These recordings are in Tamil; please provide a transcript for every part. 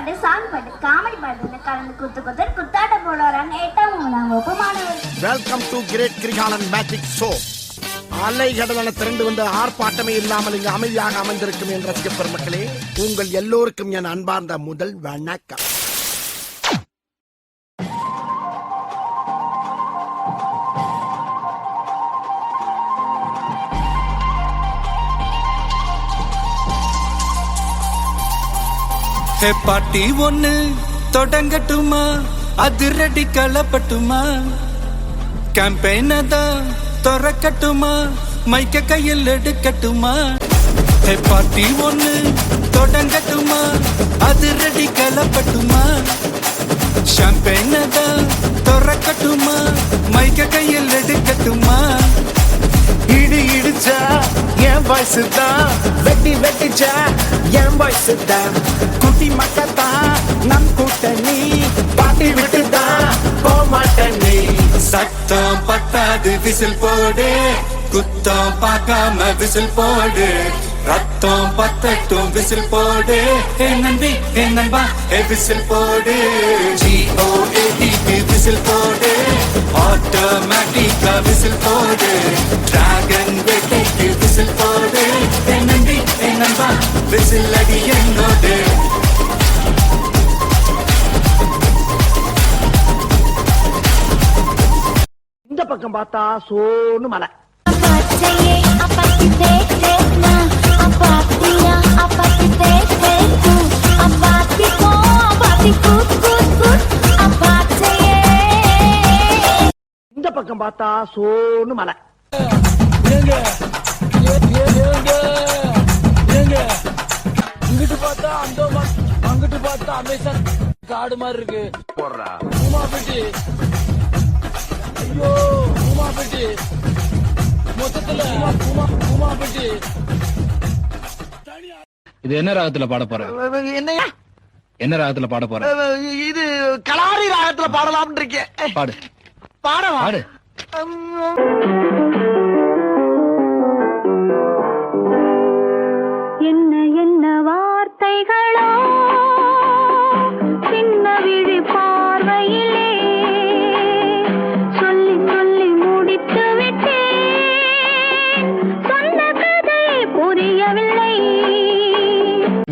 பாட்டு சாங் பாட்டு காமெடி பாட்டு கலந்து குத்தாட்ட போடுவாரான்னு 8ஆம் 9ஆம் வகுப்பு மாணவர்கள். Welcome to great Kirikalan magic show. அலைகடலான திரண்டு வந்து ஆர்ப்பாட்டமே இல்லாமல் இங்கு அமைதியாக அமைந்திருக்கும் என் ரசிக பெருமக்களே, உங்கள் எல்லோருக்கும் என் அன்பார்ந்த முதல் வணக்கம். பாட்டி ஒண்ணு தொடங்கட்டுமா, அதிரடி களப்பட்டுமா, கேம்பெயின தான் திறக்கட்டுமா, மைக்க கையில் எடுக்கட்டுமா. பாட்டி ஒண்ணு தொடங்கட்டுமா, அதிரடி களப்பட்டுமா, ஷாம்பெயின தான் திறக்கட்டுமா, மைக்க கையில் எடுக்கட்டுமா. இடி இடிச்சா என் வயசு தான், வெட்டி வெட்டிச்சா என் வயசு தான், குட்டி மக்கத்தான் நம் கூட்டணி, பாட்டி விட்டுதான் போமாட்டணி. சத்தம் பத்தாது விசில் போடு, குத்தம் பார்க்காம விசில் போடு, ரத்தம் பத்தட்டும் விசில் போடு, என் நம்பி என் நண்பா விசில் போடு. GOATக்கு விசில் போடு, ஆட்டோமேட்டிக்கா விசில் போடு, டிராகன் வேட்டைக்கு விசில் போடு, என் நம்பி என் நண்பா விசில் அடி என்னோடு. இந்த பக்கம் பார்த்தா சோனு மலை. இந்த பக்கம் பார்த்தா சோனு மலை. இங்கிட்டு பார்த்தா அந்தோமான், அங்கிட்டு பார்த்தா அமேசான் காடு மாதிரி இருக்கு. உமா பெட்டி, ஐயோ உமா பெட்டி, மொத்தத்துல உமா பெட்டி. இது என்ன ராகத்துல பாட போற? என்னையா என்ன ராகத்துல பாட போற? இது கலாரி ராகத்துல பாடலாம் இருக்கேன். பாடு பாடவா? பாடு. என்ன என்ன வார்த்தைகளோ சின்ன விழி பார்வையிலே சொல்லி சொல்லி முடித்து விட்டேன், சொன்ன கதை புரியவில்லை.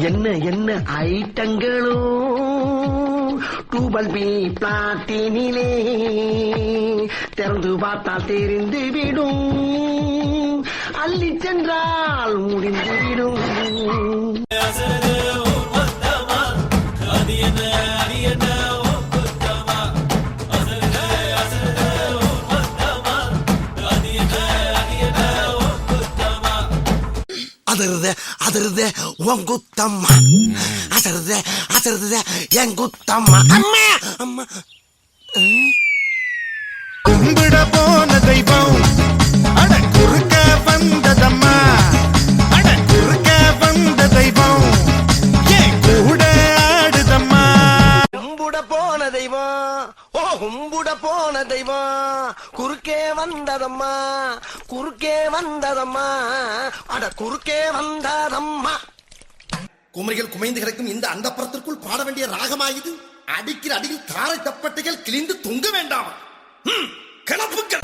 என்ன என்ன ஐட்டங்களோ டூபல் பி பிளாட்டினிலே திறந்து பார்த்தால் தெரிந்து விடும், அள்ளி சென்றால் முடிந்து விடும். அதிருத அதிருத உங்குத்தம்மா, அசருத அசருத எங்குத்தம்மா. அம்மா அம்மா கும்பிட போன தெய்வம் அட குறுக்க வந்ததம்மா, அட குறுக்க வந்த தெய்வம் ஏன் கூட ஆடுதம்மா. கும்பிட போன தெய்வம், ஓ கும்பிட போன தெய்வம் குறுக்கே வந்ததம்மா, குறுக்கே வந்ததம்மா, அட குறுக்கே வந்ததம்மா. குமரிகள் குமைந்து கிடக்கும் இந்த அந்தப்புறத்திற்குள் பாட வேண்டிய ராகமாயுது. அடிக்கிற அடியில் தாரை தப்பட்டைகள் கிழிந்து தொங்க வேண்டாம். கிளப்புக்கள்.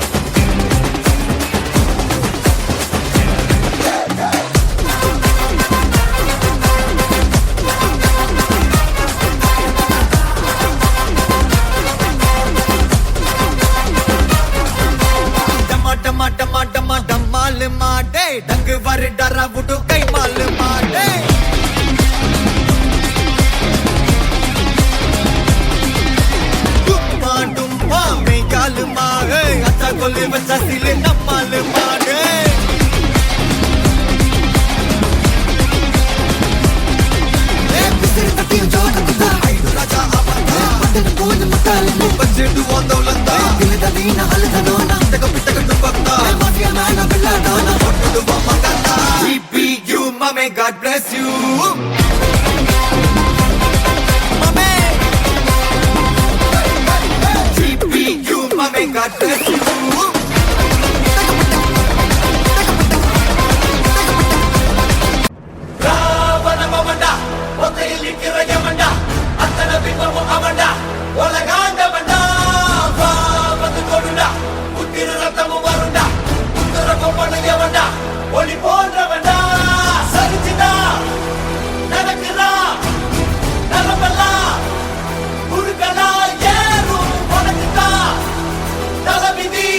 டமா டமா டமா டமாலு மாடே, டங்கு வரு டரா புட்டு கை மாலு மாடே. டும்மா டும்மா மே காலு மா, அத்தா கொல்லு உலகாண்டவன்டா வா வந்து கொடுடா புத்திர ரத்தமும் வருண்டா புத்திர கொப்பனையவன்டா ஒளி போன்றவன்டா சரிச்சுடா நடக்குதா நலமெல்லாம் குறுக்கலா ஏறும் உனக்குதா தலவிதி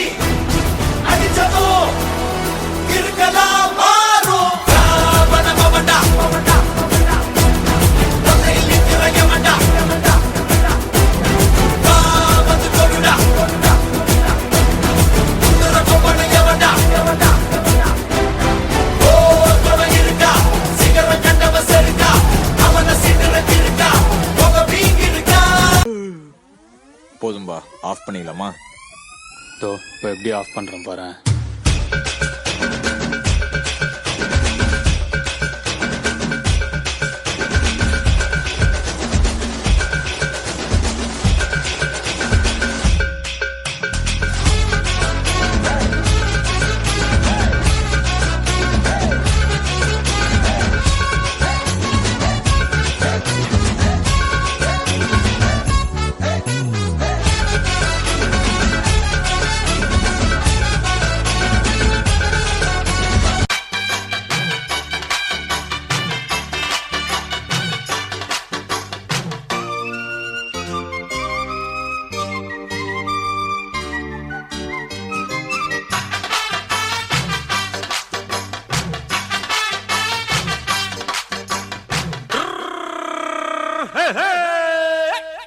அடிச்சதும் இருக்கலாம் மாறும் பவண்டா தொகையில் நிற்கிறயமண்டா வா வந்து கொடுடா புத்திர கொப்பனையவன்டா இருக்கா சிகரம் கண்டவ செருக்கா அவன சிகரத்தில் இருக்கா போக வீங்கி இருக்கா. போதும்பா ஆஃப் பண்ணிடலாமா? தோ இப்போ எப்படி ஆஃப் பண்றேன் பாரு.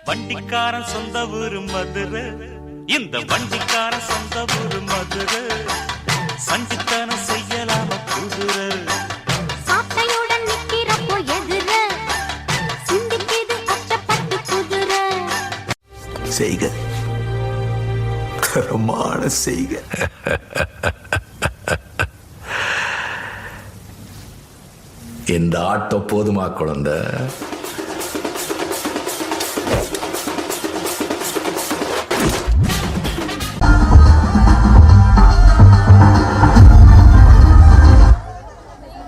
வண்டிக்காரன் சொந்த ஊரு மதுரை, இந்த வண்டிக்காரன் சொந்த ஊரு மதுரை, சண்டித்தனம் செய்யலாம குதிரை. சாட்டையுடன் நிக்கிறப்போ எதிர சிந்திக்கிது அச்சப்பட்டு குதிரை. செய்க தரமான செய்க. இந்த ஆட்டம் போதுமா குழந்தை?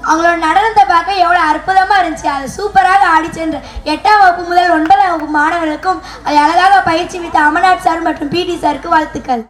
அவங்களோட நடனத்தை பார்க்க எவ்வளோ அற்புதமாக இருந்துச்சு. அது சூப்பராக ஆடிச்சென்ற 8ஆம் வகுப்பு முதல் 9ஆம் வகுப்பு மாணவர்களுக்கும் அதை அழகாக பயிற்சி வித்த அமர்நாத் சார் மற்றும் பிடி சாருக்கு வாழ்த்துக்கள்.